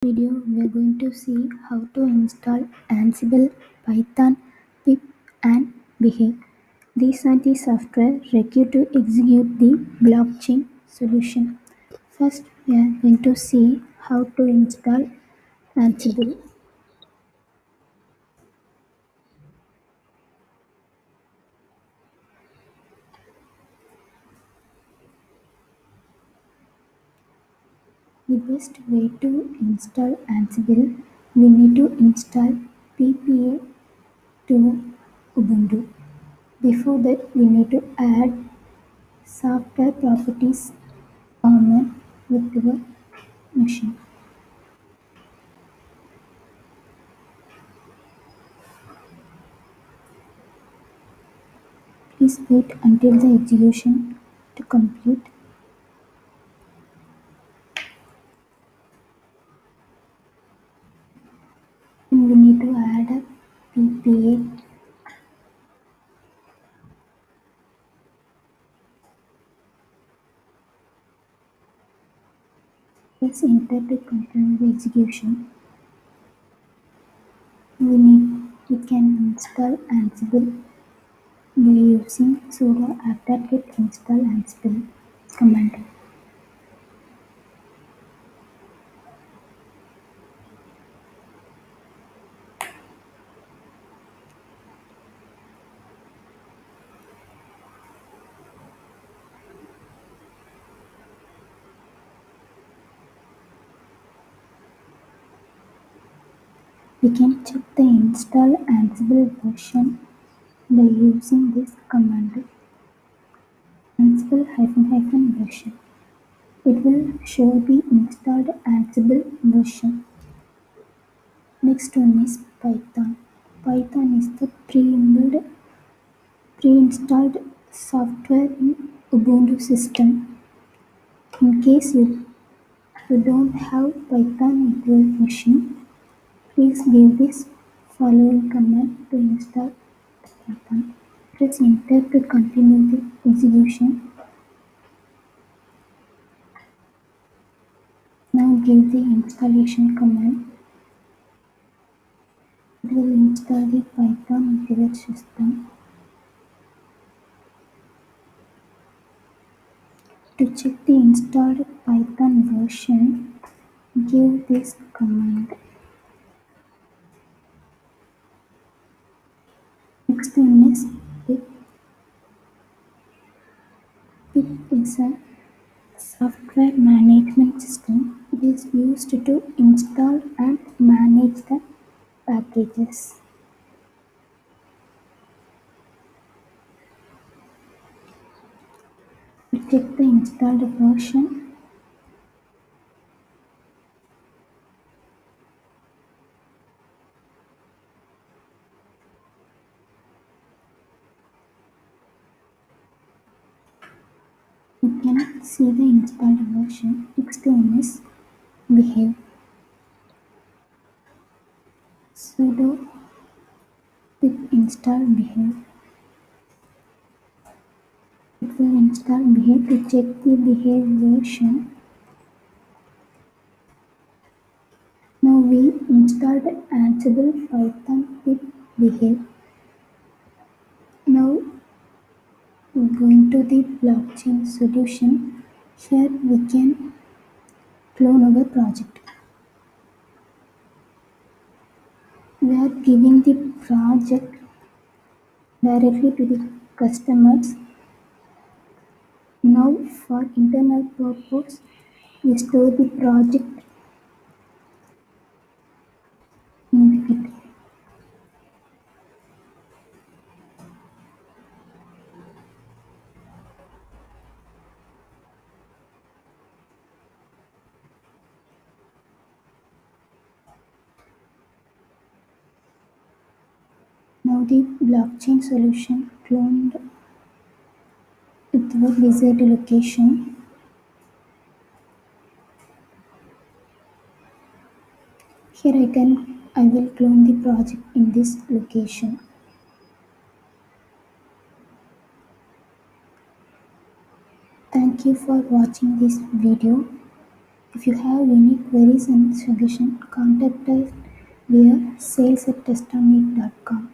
Video we are going to see how to install Ansible, Python, PIP and Behave. These are the software required to execute the blockchain solution. First we are going to see how to install Ansible. The best way to install Ansible, we need to install PPA to Ubuntu. Before that we need to add software properties common with your machine. Please wait until the execution to complete. And we need to add a PPA. Press enter to continue the execution. We can install Ansible by using sudo apt-get install Ansible command. We can check the install Ansible version by using this command Ansible-version. It will show the installed Ansible version. Next one is Python. Python is the pre-installed software in Ubuntu system. In case you don't have Python in your machine, please give this following command to install Python. Press enter to continue the execution. Now give the installation command. It will install the Python into your system. To check the installed Python version, give this command. Next one is pip. Pip is a software management system. It is used to install and manage the packages. To check the installed version, you can see the installed version. Next one is Behave. Sudo pip install Behave. It will install Behave. To check the Behave version, now we installed Ansible, Python, pip, Behave. Now going to the blockchain solution. Here we can clone our project. We are giving the project directly to the customers. Now for internal purpose, we store the project in the Git. Now the blockchain solution cloned with our desired location. Here I will clone the project in this location. Thank you for watching this video. If you have any queries and suggestions, contact us via sales@testonic.com.